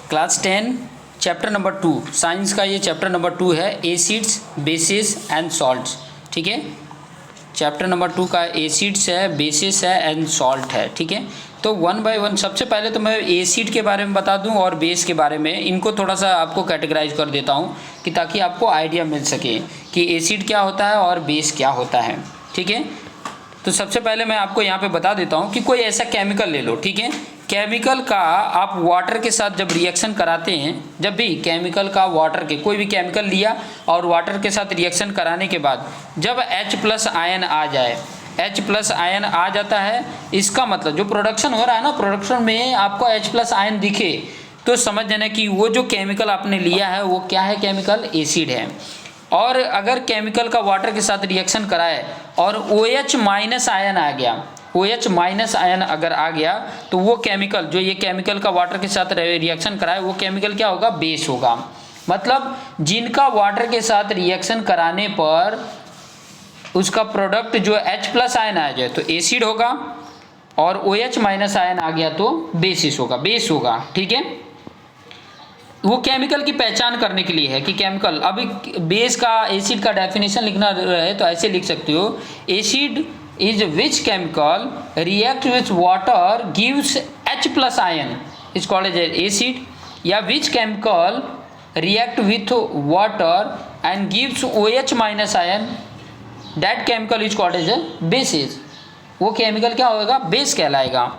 Class 10 chapter number 2 science का ये chapter number 2 है, एसिड्स बेसिस एंड सॉल्ट्स। ठीक है, चैप्टर नंबर 2 का एसिड्स है, बेसिस है एंड सॉल्ट है। ठीक है, तो वन बाय वन सबसे पहले तो मैं एसिड के बारे में बता दूं और बेस के बारे में, इनको थोड़ा सा आपको कैटेगराइज कर देता हूं कि ताकि आपको आइडिया मिल सके कि एसिड क्या होता है और बेस क्या होता है। ठीक है, तो सबसे पहले मैं आपको यहाँ पे बता देता हूँ कि कोई ऐसा केमिकल ले लो। ठीक है, केमिकल का आप वाटर के साथ जब रिएक्शन कराते हैं, जब भी केमिकल का वाटर के कोई भी केमिकल लिया और वाटर के साथ रिएक्शन कराने के बाद जब H+ आयन आ जाए, H+ आयन आ जाता है, इसका मतलब जो प्रोडक्शन हो रहा है ना, प्रोडक्शन में आपको H+ आयन दिखे तो समझ जाना कि वो जो केमिकल आपने लिया है वो क्या है, केमिकल एसिड है। और अगर केमिकल का वाटर के साथ रिएक्शन कराए और OH- आयन आ गया, OH- आयन अगर आ गया तो वो केमिकल, जो ये केमिकल का वाटर के साथ रिएक्शन कराए, वो केमिकल क्या होगा, बेस होगा। मतलब जिनका वाटर के साथ रिएक्शन कराने पर उसका प्रोडक्ट जो H+ आयन आ जाए तो एसिड होगा और OH- आयन आ गया तो बेसिस होगा, बेस होगा। ठीक है, वो केमिकल की पहचान करने के लिए है कि केमिकल, अभी बेस का एसिड का डेफिनेशन लिखना रहे तो ऐसे लिख सकते हो, acid is which chemical react with water gives H+ ion is called as acid, या which chemical react with water and gives OH- ion, that chemical is called as bases. वो केमिकल क्या होगा, बेस कहलाएगा।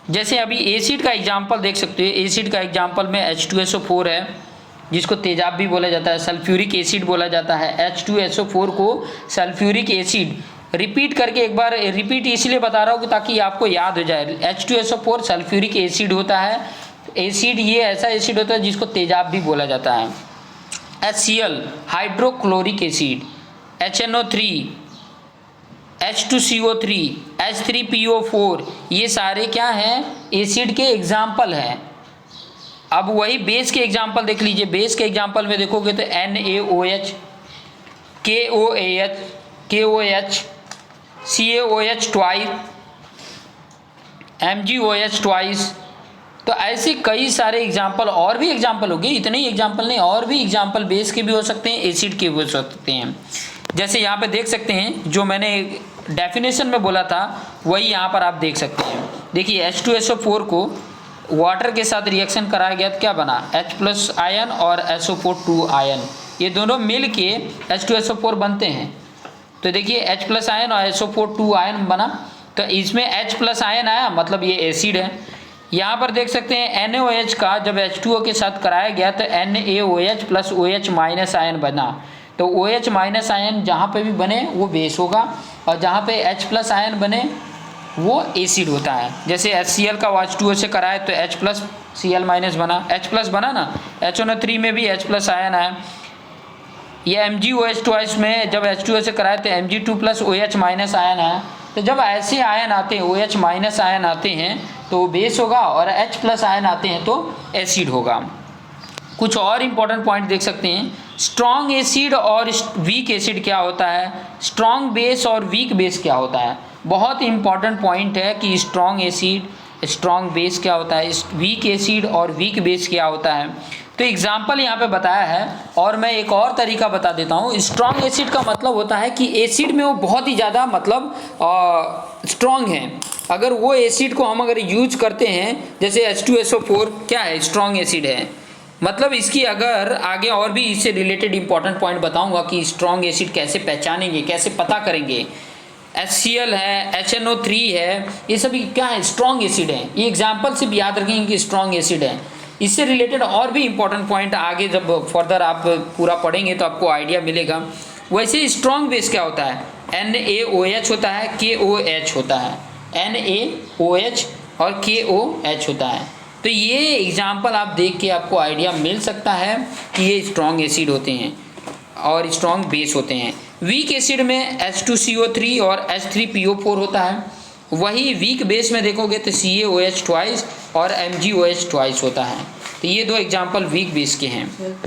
जैसे अभी acid का example देख सकते हो, एसिड का एग्जांपल में H2SO4 है जिसको तेजाब भी बोला जाता है, सल्फ्यूरिक एसिड बोला जाता है। H2SO4 को सल्फ्यूरिक एसिड, रिपीट करके एक बार रिपीट इसलिए बता रहा हूँ कि ताकि आपको याद हो जाए। H2SO4 सल्फ्यूरिक एसिड होता है। एसिड ये ऐसा एसिड होता है जिसको तेजाब भी बोला जाता है। HCl hydrochloric acid, HNO3, H2CO3, H3PO4, ये सारे क्या हैं, एसिड के एग्जाम्पल हैं। अब वही बेस के एग्जाम्पल देख लीजिए। बेस के एग्जाम्पल में देखोगे तो NaOH, KOH, CaOH twice, MgOH twice, तो ऐसे कई सारे एग्जाम्पल, और भी एग्जाम्पल हो गए, इतने ही एग्जाम्पल नहीं, और भी एग्जाम्पल बेस के भी हो सकते हैं, एसिड के भी हो सकते हैं। जैसे यहाँ पे देख सकते हैं, जो मैंने डेफिनेशन में बोला था वही यहाँ पर आप देख सकते हैं। देखिए H2SO4 को वाटर के साथ रिएक्शन कराया गया तो क्या बना, H+ आयन और SO4 आयन, ये दोनों मिल के H2SO4 बनते हैं। तो देखिए H+ आयन और SO4 आयन बना, तो इसमें H+ आयन आया, मतलब ये एसिड है। यहाँ पर देख सकते हैं NaOH का जब H2O के साथ कराया गया तो NaOH + OH- आयन बना। तो OH- आयन जहाँ पे भी बने वो बेस होगा और जहाँ पे H+ आयन बने वो एसिड होता है। जैसे HCl का H2O से कराए तो H+ Cl- बना, H+ बना ना। HNO3 में भी H+ आयन आया। ये MgOH ट्वाइस में जब H2O से कराए तो Mg2 + OH- आयन आया। तो जब ऐसे आयन आते हैं, OH- आयन आते हैं तो बेस होगा और H+ आयन आते हैं तो एसिड होगा। कुछ और इम्पोर्टेंट पॉइंट देख सकते हैं, स्ट्रॉन्ग एसिड और वीक एसिड क्या होता है, स्ट्रॉन्ग बेस और वीक बेस क्या होता है। बहुत इंपॉर्टेंट पॉइंट है कि स्ट्रॉन्ग एसिड, स्ट्रॉन्ग बेस क्या होता है, वीक एसिड और वीक बेस क्या होता है। तो एग्जाम्पल यहाँ पे बताया है और मैं एक और तरीका बता देता हूँ। स्ट्रॉन्ग एसिड का मतलब होता है कि एसिड में वो बहुत ही ज़्यादा मतलब स्ट्रॉन्ग है। अगर वो एसिड को हम अगर यूज करते हैं, जैसे H2SO4 क्या है, स्ट्रॉन्ग एसिड है, मतलब इसकी अगर आगे और भी इससे रिलेटेड इंपॉर्टेंट पॉइंट बताऊंगा कि स्ट्रॉन्ग एसिड कैसे पहचानेंगे, कैसे पता करेंगे। HCl है, HNO3 है, ये सभी क्या है, स्ट्रॉन्ग एसिड है। ये एग्जाम्पल सिर्फ याद रखेंगे कि स्ट्रॉन्ग एसिड है। इससे रिलेटेड और भी इंपॉर्टेंट पॉइंट आगे जब फर्दर आप पूरा पढ़ेंगे तो आपको आइडिया मिलेगा। वैसे स्ट्रॉन्ग बेस क्या होता है, NaOH होता है, KOH होता है, NaOH और KOH होता है। तो ये एग्जाम्पल आप देख के आपको आइडिया मिल सकता है कि ये स्ट्रॉन्ग एसिड होते हैं और स्ट्रॉन्ग बेस होते हैं। वीक एसिड में H2CO3 और H3PO4 होता है। वही वीक बेस में देखोगे तो CaOH ट्वाइस और MgOH ट्वाइस होता है। तो ये दो एग्जाम्पल वीक बेस के हैं।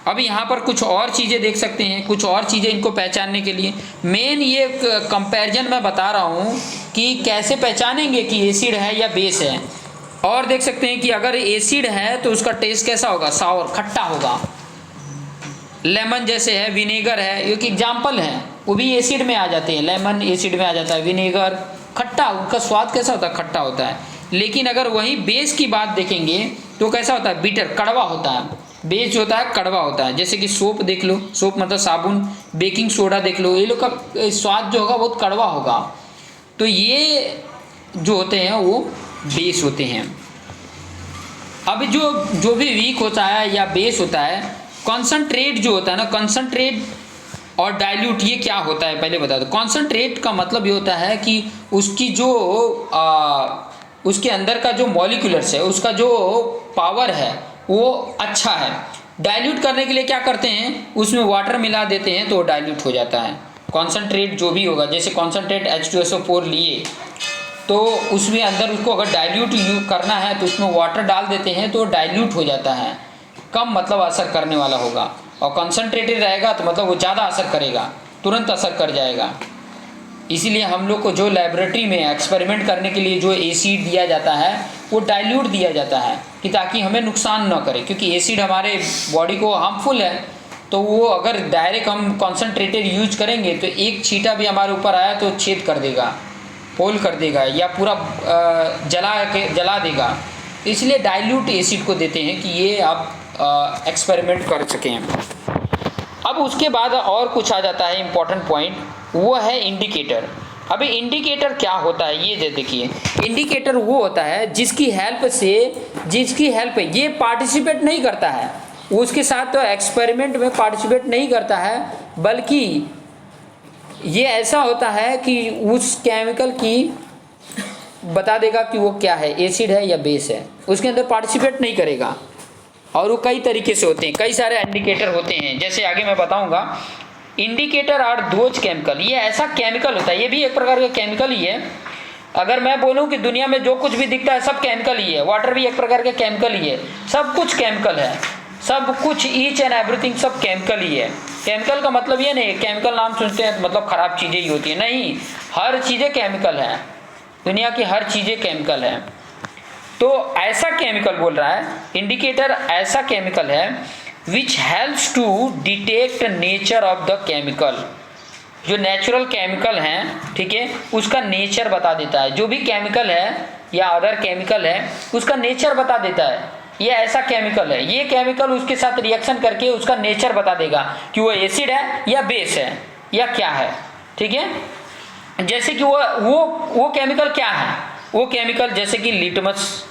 अब यहाँ पर कुछ और चीज़ें देख सकते हैं, कुछ और चीज़ें इनको पहचानने के लिए मेन ये कंपैरिजन मैं बता रहा हूँ कि कैसे पहचानेंगे कि एसिड है या बेस है। और देख सकते हैं कि अगर एसिड है तो उसका टेस्ट कैसा होगा, सावर, खट्टा होगा। लेमन जैसे है, विनेगर है, एक एग्जाम्पल है, वो भी एसिड में आ जाते हैं। लेमन एसिड में आ जाता है, विनेगर खट्टा, उनका स्वाद कैसा होता है, खट्टा होता है। लेकिन अगर वही बेस की बात देखेंगे तो कैसा होता है, बिटर, कड़वा होता है। बेस होता है कड़वा होता है। जैसे कि सोप देख लो, सोप मतलब साबुन, बेकिंग सोडा देख लो, ये लोग का स्वाद जो होगा बहुत कड़वा होगा। तो ये जो होते हैं वो बेस होते हैं। अब जो भी वीक होता है या बेस होता है, कॉन्सनट्रेट जो होता है ना, कॉन्सनट्रेट और डाइल्यूट, ये क्या होता है पहले बता दो। कॉन्सनट्रेट का मतलब ये होता है कि उसकी जो उसके अंदर का जो मॉलिक्यूलर्स है, उसका जो पावर है वो अच्छा है। डाइल्यूट करने के लिए क्या करते हैं, उसमें वाटर मिला देते हैं तो डाइल्यूट हो जाता है। कॉन्सनट्रेट जो भी होगा, जैसे कॉन्सनट्रेट H2SO4 लिए तो उसमें अंदर उसको अगर डाइल्यूट करना है तो उसमें वाटर डाल देते हैं तो डाइल्यूट हो जाता है, कम मतलब असर करने वाला होगा। और कॉन्सनट्रेटेड रहेगा तो मतलब वो ज़्यादा असर करेगा, तुरंत असर कर जाएगा। इसीलिए हम लोग को जो लेबोरेटरी में एक्सपेरिमेंट करने के लिए जो एसिड दिया जाता है वो डाइल्यूट दिया जाता है, कि ताकि हमें नुकसान न करे, क्योंकि एसिड हमारे बॉडी को हार्मफुल है। तो वो अगर डायरेक्ट हम कॉन्सनट्रेटेड यूज करेंगे तो एक छींटा भी हमारे ऊपर आया तो छेद कर देगा, होल कर देगा, या पूरा जला देगा। इसलिए डाइल्यूट एसिड को देते हैं कि ये आप एक्सपेरिमेंट कर सकें। अब उसके बाद और कुछ आ जाता है इम्पॉर्टेंट पॉइंट, वो है इंडिकेटर। अभी इंडिकेटर क्या होता है ये देखिए। इंडिकेटर वो होता है जिसकी हेल्प ये पार्टिसिपेट नहीं करता है, उसके साथ तो एक्सपेरिमेंट में पार्टिसिपेट नहीं करता है, बल्कि ये ऐसा होता है कि उस केमिकल की बता देगा कि वो क्या है, एसिड है या बेस है, उसके अंदर पार्टिसिपेट नहीं करेगा। और वो कई तरीके से होते हैं, कई सारे इंडिकेटर होते हैं, जैसे आगे मैं बताऊंगा। इंडिकेटर आर दोज केमिकल, ये ऐसा केमिकल होता है, ये भी एक प्रकार का केमिकल ही है। अगर मैं बोलूं कि दुनिया में जो कुछ भी दिखता है सब केमिकल ही है, वाटर भी एक प्रकार का केमिकल ही है, सब कुछ केमिकल है, सब कुछ, ईच एंड एवरीथिंग सब केमिकल ही है। केमिकल का मतलब ये नहीं, केमिकल नाम सुनते हैं तो मतलब खराब चीज़ें ही होती है, नहीं, हर चीज़ें केमिकल है, दुनिया की हर चीज़ें केमिकल है। तो ऐसा केमिकल बोल रहा है, इंडिकेटर ऐसा केमिकल है which helps to detect nature of the chemical, जो नेचुरल केमिकल हैं, ठीक है, उसका नेचर बता देता है। जो भी केमिकल है या अदर केमिकल है उसका नेचर बता देता है, ये ऐसा केमिकल है, ये केमिकल उसके साथ रिएक्शन करके उसका नेचर बता देगा कि वो एसिड है या बेस है या क्या है, ठीक है। जैसे कि वो केमिकल क्या है, वो केमिकल जैसे कि लिटमस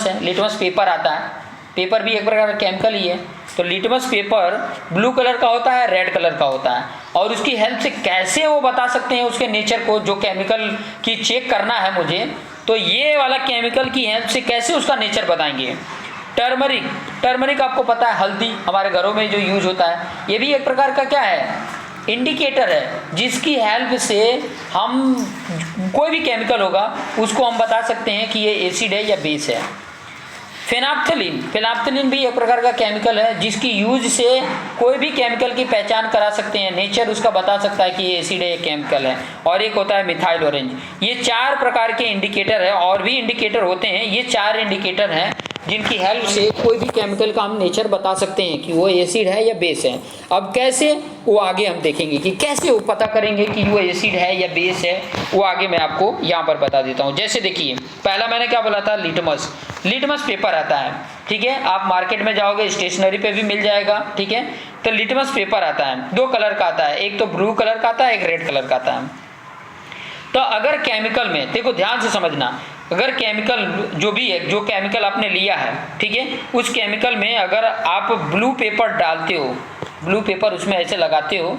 है, लिटमस पेपर आता है, पेपर भी एक प्रकार का केमिकल ही है। तो लिटमस पेपर ब्लू कलर का होता है, रेड कलर का होता है, और उसकी हेल्प से कैसे वो बता सकते हैं उसके नेचर को, जो केमिकल की चेक करना है मुझे, तो ये वाला केमिकल की हेल्प से कैसे उसका नेचर बताएंगे। टर्मरिक आपको पता है, हल्दी हमारे घरों में जो यूज होता है, ये भी एक प्रकार का क्या है, इंडिकेटर है, जिसकी हेल्प से हम कोई भी केमिकल होगा उसको हम बता सकते हैं कि ये एसिड है या बेस है। फेनाप्थलीन भी एक प्रकार का केमिकल है, जिसकी यूज से कोई भी केमिकल की पहचान करा सकते हैं, नेचर उसका बता सकता है कि ये एसिड है, ये केमिकल है। और एक होता है मिथाइल ऑरेंज। ये 4 प्रकार के इंडिकेटर है, और भी इंडिकेटर होते हैं, ये 4 इंडिकेटर हैं जिनकी हेल्प से कोई भी केमिकल का हम नेचर बता सकते हैं कि वो एसिड है या बेस है। अब कैसे, वो आगे हम देखेंगे कि कैसे वो पता करेंगे कि वो एसिड है या बेस है, वो आगे मैं आपको यहाँ पर बता देता हूँ। जैसे देखिए, पहला मैंने क्या बोला था, लिटमस पेपर आता है, ठीक है, आप मार्केट में जाओगे स्टेशनरी पे भी मिल जाएगा, ठीक है। तो लिटमस पेपर आता है, 2 कलर का आता है, एक तो ब्लू कलर का आता है, एक रेड कलर का आता है। तो अगर केमिकल में, देखो ध्यान से समझना, अगर केमिकल जो भी है, जो केमिकल आपने लिया है, ठीक है, उस केमिकल में अगर आप ब्लू पेपर डालते हो, ब्लू पेपर उसमें ऐसे लगाते हो,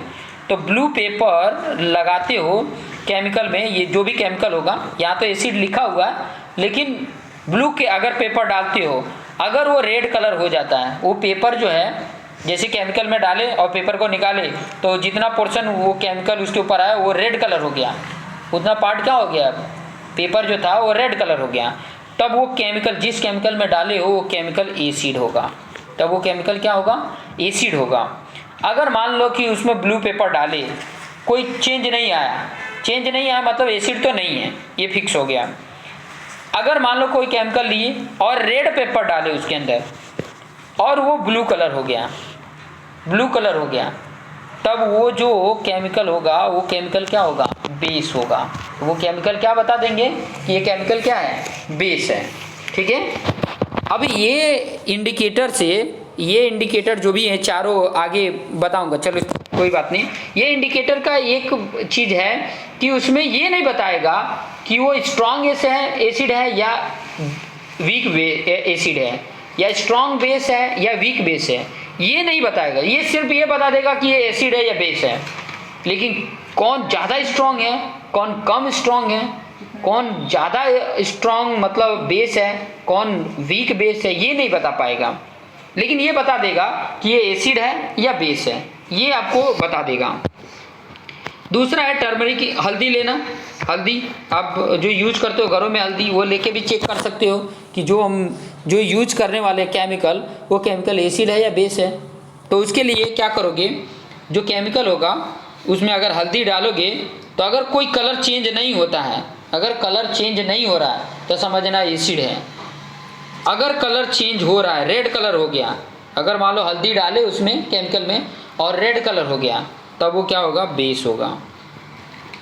तो ब्लू पेपर लगाते हो केमिकल में, ये जो भी केमिकल होगा, यहाँ तो एसिड लिखा हुआ है, लेकिन ब्लू के अगर पेपर डालते हो, अगर वो रेड कलर हो जाता है, वो पेपर जो है, जैसे केमिकल में डाले और पेपर को निकाले तो जितना पोर्शन वो केमिकल उसके ऊपर आया वो रेड कलर हो गया, उतना पार्ट क्या हो गया, पेपर जो था वो रेड कलर हो गया। तब वो केमिकल, जिस केमिकल में डाले हो वो केमिकल एसिड होगा, तब वो केमिकल क्या होगा, एसिड होगा। अगर मान लो कि उसमें ब्लू पेपर डाले, कोई चेंज नहीं आया मतलब एसिड तो नहीं है, ये फिक्स हो गया। अगर मान लो कोई केमिकल लिए और रेड पेपर डाले उसके अंदर और वो ब्लू कलर हो गया, ब्लू कलर हो गया, तब वो जो केमिकल होगा वो केमिकल क्या होगा, बेस होगा। वो केमिकल क्या बता देंगे कि ये केमिकल क्या है, बेस है। ठीक है, अब ये इंडिकेटर से, ये इंडिकेटर जो भी है चारों आगे बताऊंगा, चलो कोई बात नहीं। ये इंडिकेटर का एक चीज़ है कि उसमें ये नहीं बताएगा कि वो स्ट्रॉन्ग एसिड है या वीक एसिड है, या स्ट्रॉन्ग बेस है या वीक बेस है, ये नहीं बताएगा। ये सिर्फ ये बता देगा कि ये एसिड है या बेस है, लेकिन कौन ज़्यादा स्ट्रॉन्ग है, कौन कम स्ट्रॉन्ग है, कौन ज़्यादा स्ट्रॉन्ग मतलब बेस है, कौन वीक बेस है, ये नहीं बता पाएगा। लेकिन ये बता देगा कि ये एसिड है या बेस है, ये आपको बता देगा। दूसरा है टर्मरिक, हल्दी लेना। हल्दी आप जो यूज करते हो घरों में हल्दी, वो लेके भी चेक कर सकते हो कि जो यूज करने वाले केमिकल, वो केमिकल एसिड है या बेस है। तो उसके लिए क्या करोगे, जो केमिकल होगा उसमें अगर हल्दी डालोगे तो अगर कोई कलर चेंज नहीं होता है, अगर कलर चेंज नहीं हो रहा है तो समझना एसिड है। अगर कलर चेंज हो रहा है, रेड कलर हो गया, अगर मान लो हल्दी डाले उसमें केमिकल में और रेड कलर हो गया, तब वो क्या होगा, बेस होगा।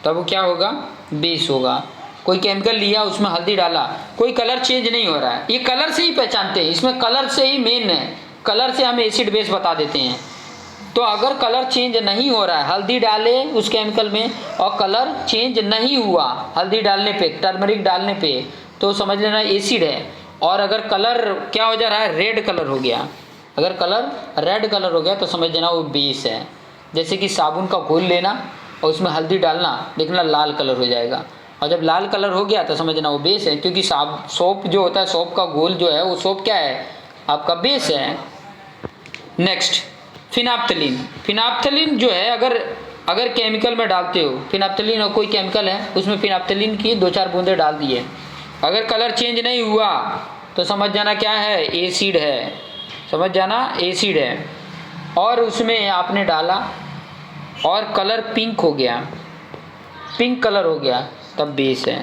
तब वो क्या होगा, बेस होगा। कोई केमिकल लिया उसमें हल्दी डाला, कोई कलर चेंज नहीं हो रहा है, ये कलर से ही पहचानते हैं, इसमें कलर से ही मेन है, कलर से हम एसिड बेस बता देते हैं। तो अगर कलर चेंज नहीं हो रहा है, हल्दी डाले उस केमिकल में और कलर चेंज नहीं हुआ हल्दी डालने पे, टर्मरिक डालने पे, तो समझ लेना एसिड है। और अगर कलर क्या हो जा रहा है, रेड कलर हो गया, अगर कलर रेड कलर हो गया तो समझ लेना वो बेस है। जैसे कि साबुन का घोल लेना और उसमें हल्दी डालना, देखना लाल कलर हो जाएगा, और जब लाल कलर हो गया तो समझना वो बेस है, क्योंकि सोप जो होता है, सोप का घोल जो है वो सोप क्या है, आपका बेस है। नेक्स्ट फिनाप्थलीन। फिनाप्थलीन जो है अगर केमिकल में डालते हो, फिनाप्थलीन और कोई केमिकल है उसमें फिनाप्थलीन की 2-4 बूंदे डाल दिए, अगर कलर चेंज नहीं हुआ तो समझ जाना क्या है, एसिड है, समझ जाना एसिड है। और उसमें आपने डाला और कलर पिंक हो गया, पिंक कलर हो गया, तब बेस है।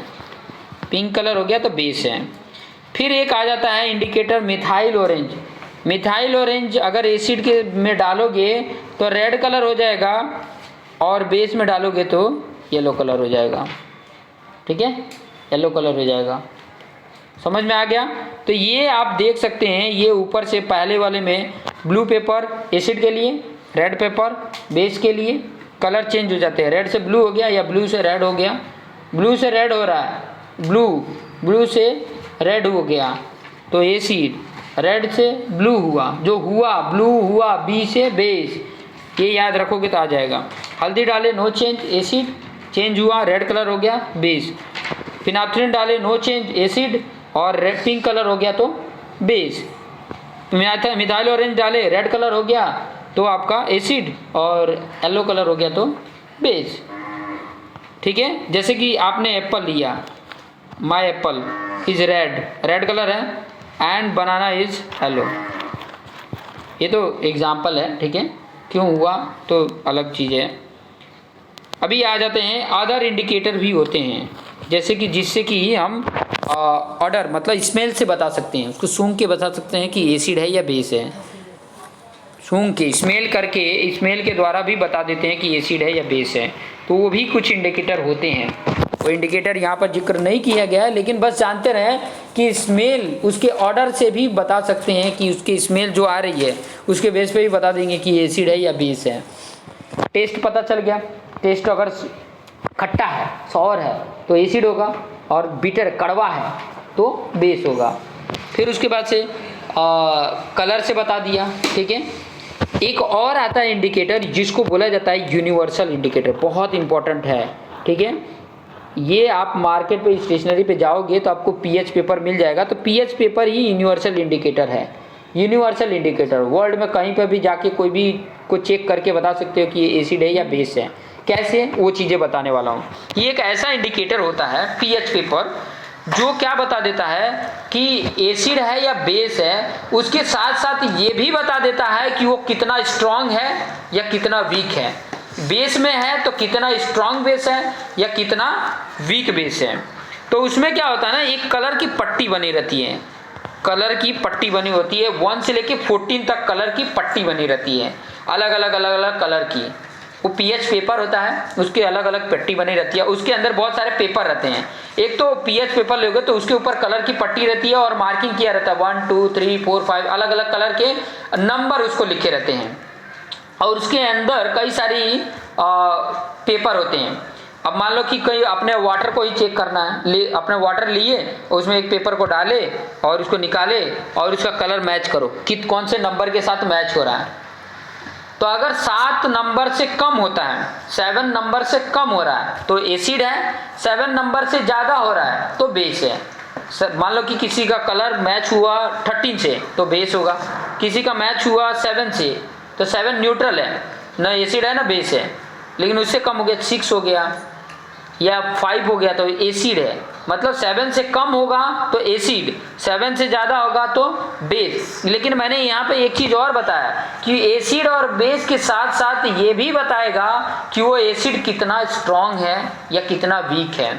पिंक कलर हो गया तो बेस है। फिर एक आ जाता है indicator methyl orange. Methyl orange अगर एसिड के में डालोगे तो रेड कलर हो जाएगा और बेस में डालोगे तो येलो कलर हो जाएगा। ठीक है, येलो कलर हो जाएगा। समझ में आ गया? तो ये आप देख सकते हैं, ये ऊपर से पहले वाले में ब्लू पेपर एसिड के लिए, रेड पेपर बेस के लिए, कलर चेंज हो जाते हैं, रेड से ब्लू हो गया या ब्लू से रेड हो गया, ब्लू से रेड हो रहा है, ब्लू से रेड हो गया तो एसिड, रेड से ब्लू हुआ, जो हुआ ब्लू हुआ, बी से बेस, ये याद रखोगे तो आ जाएगा। हल्दी डाले नो चेंज, एसिड, चेंज हुआ रेड कलर हो गया बेस। फिनाप्थलीन डाले नो चेंज, एसिड, और रेड पिंक कलर हो गया तो बेस। मिथाइल ऑरेंज डाले रेड कलर हो गया तो आपका एसिड, और येलो कलर हो गया तो बेस। ठीक है, जैसे कि आपने एप्पल लिया, माई एप्पल इज रेड कलर है, एंड बनाना इज येलो, ये तो एग्जाम्पल है। ठीक है, क्यों हुआ तो अलग चीज़ है। अभी आ जाते हैं, अदर इंडिकेटर भी होते हैं, जैसे कि जिससे कि हम ऑर्डर मतलब स्मेल से बता सकते हैं, उसको सूंघ के बता सकते हैं कि एसिड है या बेस है। सूंघ के, स्मेल करके, स्मेल के द्वारा भी बता देते हैं कि एसिड है या बेस है। तो वो भी कुछ इंडिकेटर होते हैं। वो इंडिकेटर यहाँ पर जिक्र नहीं किया गया है, लेकिन बस जानते रहें कि स्मेल उसके ऑर्डर से भी बता सकते हैं कि उसकी स्मेल जो आ रही है उसके बेस पे भी बता देंगे कि एसिड है या बेस है। टेस्ट पता चल गया, टेस्ट अगर खट्टा है, सॉर है तो एसिड होगा, और बिटर कड़वा है तो बेस होगा। फिर उसके बाद से कलर से बता दिया। ठीक है, एक और आता है इंडिकेटर जिसको बोला जाता है यूनिवर्सल इंडिकेटर, बहुत इंपॉर्टेंट है। ठीक है, ये आप मार्केट पे स्टेशनरी पे जाओगे तो आपको पीएच पेपर मिल जाएगा, तो पीएच पेपर ही यूनिवर्सल इंडिकेटर है। यूनिवर्सल इंडिकेटर वर्ल्ड में कहीं पर भी जाके कोई भी को चेक करके बता सकते हो कि ये एसिड है या बेस है। कैसे, वो चीज़ें बताने वाला हूँ। ये एक ऐसा इंडिकेटर होता है पीएच पेपर जो क्या बता देता है कि एसिड है या बेस है, उसके साथ साथ ये भी बता देता है कि वो कितना स्ट्रॉन्ग है या कितना वीक है। बेस में है तो कितना स्ट्रॉन्ग बेस है या कितना वीक बेस है। तो उसमें क्या होता है ना, एक कलर की पट्टी बनी रहती है, कलर की पट्टी बनी होती है, 1 से लेके 14 तक कलर की पट्टी बनी रहती है, अलग अलग कलर की। वो पीएच पेपर होता है, उसके अलग अलग पट्टी बनी रहती है, उसके अंदर बहुत सारे पेपर रहते हैं। एक तो पीएच पेपर लोगे तो उसके ऊपर कलर की पट्टी रहती है और मार्किंग किया रहता है, 1 2 3 4 5 अलग अलग कलर के नंबर उसको लिखे रहते हैं, और उसके अंदर कई सारी पेपर होते हैं। अब मान लो कि कहीं अपने वाटर को ही चेक करना है, अपने वाटर लिए और उसमें एक पेपर को डाले और उसको निकाले और उसका कलर मैच करो कि कौन से नंबर के साथ मैच हो रहा है। तो अगर 7 नंबर से कम होता है, 7 नंबर से कम हो रहा है तो एसिड है, 7 नंबर से ज़्यादा हो रहा है तो बेस है। मान लो कि किसी का कलर मैच हुआ 13 से तो बेस होगा, किसी का मैच हुआ 7 से तो 7 न्यूट्रल है, ना एसिड है ना बेस है। लेकिन उससे कम हो गया, 6 हो गया या 5 हो गया तो एसिड है। मतलब 7 से कम होगा तो एसिड, 7 से ज़्यादा होगा तो बेस। लेकिन मैंने यहाँ पे एक चीज़ और बताया कि एसिड और बेस के साथ साथ ये भी बताएगा कि वो एसिड कितना स्ट्रॉन्ग है या कितना वीक है,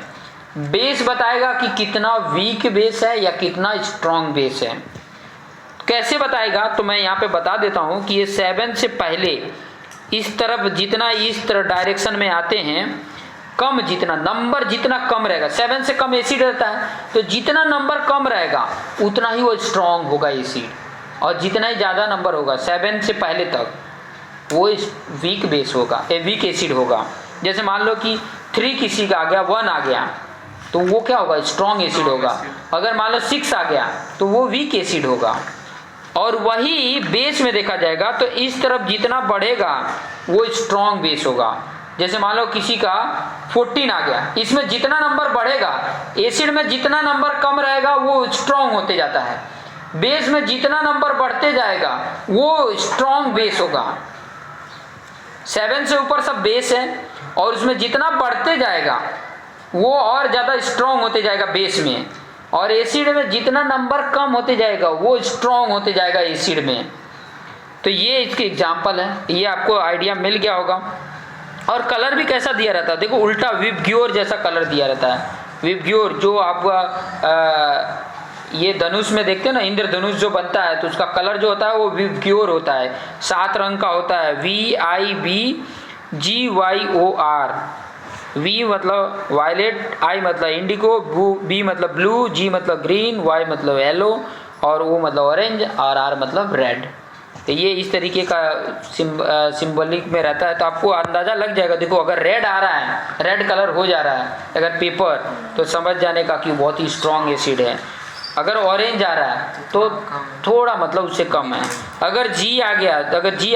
बेस बताएगा कि कितना वीक बेस है या कितना स्ट्रॉन्ग बेस है। कैसे बताएगा, तो मैं यहाँ पे बता देता हूँ कि ये 7 से पहले इस तरफ जितना इस तरफ डायरेक्शन में आते हैं, कम जितना नंबर जितना कम रहेगा, 7 से कम एसिड रहता है तो जितना नंबर कम रहेगा उतना ही वो स्ट्रॉन्ग होगा एसिड, और जितना ही ज़्यादा नंबर होगा 7 से पहले तक वो वीक बेस होगा, वीक एसिड होगा। जैसे मान लो कि 3 किसी का आ गया, 1 आ गया तो वो क्या होगा, स्ट्रॉन्ग एसिड होगा। अगर मान लो 6 आ गया तो वो वीक एसिड होगा। और वही बेस में देखा जाएगा तो इस तरफ जितना बढ़ेगा वो स्ट्रॉन्ग बेस होगा। जैसे मान लो किसी का 14 आ गया, इसमें जितना नंबर बढ़ेगा, एसिड में जितना नंबर कम रहेगा वो स्ट्रॉन्ग होते जाता है, बेस में जितना नंबर बढ़ते जाएगा वो स्ट्रॉन्ग बेस होगा। 7 से ऊपर सब बेस है और उसमें जितना बढ़ते जाएगा वो और ज़्यादा स्ट्रॉन्ग होते जाएगा बेस में, और एसिड में जितना नंबर कम होते जाएगा वो स्ट्रॉन्ग होते जाएगा एसिड में। तो ये इसके एग्जाम्पल है, ये आपको आइडिया मिल गया होगा। और कलर भी कैसा दिया रहता है, देखो उल्टा विबग्योर जैसा कलर दिया रहता है। विबग्योर जो आपका ये धनुष में देखते हैं ना, इंद्रधनुष जो बनता है तो उसका कलर जो होता है वो विबग्योर होता है, 7 रंग का होता है, VIBGYOR। V मतलब वायलेट, I मतलब इंडिगो, B मतलब ब्लू, G मतलब ग्रीन, Y मतलब येलो, और O मतलब ऑरेंज, और R मतलब रेड। तो ये इस तरीके का सिंबलिक में रहता है, तो आपको अंदाज़ा लग जाएगा। देखो अगर रेड आ रहा है, रेड कलर हो जा रहा है अगर पेपर, तो समझ जाने का कि बहुत ही स्ट्रॉन्ग एसिड है। अगर ऑरेंज आ रहा है तो थोड़ा मतलब उससे कम है। अगर G आ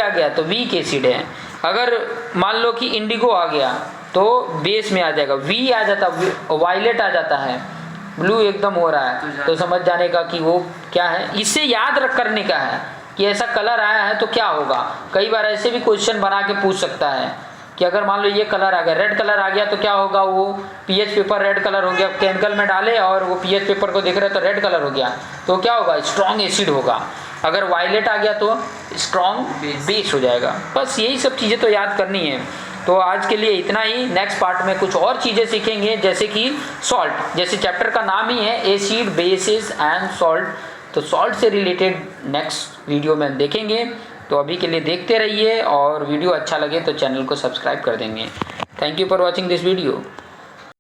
गया तो वीक एसिड है। अगर मान लो कि इंडिगो आ गया तो बेस में आ जाएगा, V आ जाता, वायलेट आ जाता है, ब्लू एकदम हो रहा है तो समझ जाने का कि वो क्या है। इससे याद रख करने का है कि ऐसा कलर आया है तो क्या होगा। कई बार ऐसे भी क्वेश्चन बना के पूछ सकता है कि अगर मान लो ये कलर आ गया, रेड कलर आ गया तो क्या होगा, वो पीएच पेपर रेड कलर हो गया, केमिकल में डाले और वो पीएच पेपर को देख रहे तो रेड कलर हो गया, तो क्या होगा, स्ट्रॉन्ग एसिड होगा। अगर वायलेट आ गया तो स्ट्रॉन्ग बेस हो जाएगा। बस यही सब चीज़ें तो याद करनी है। तो आज के लिए इतना ही। नेक्स्ट पार्ट में कुछ और चीज़ें सीखेंगे, जैसे कि सॉल्ट, जैसे चैप्टर का नाम ही है एसिड बेसिस एंड सॉल्ट, तो सॉल्ट से रिलेटेड नेक्स्ट वीडियो में देखेंगे। तो अभी के लिए देखते रहिए, और वीडियो अच्छा लगे तो चैनल को सब्सक्राइब कर देंगे। Thank you for watching this video.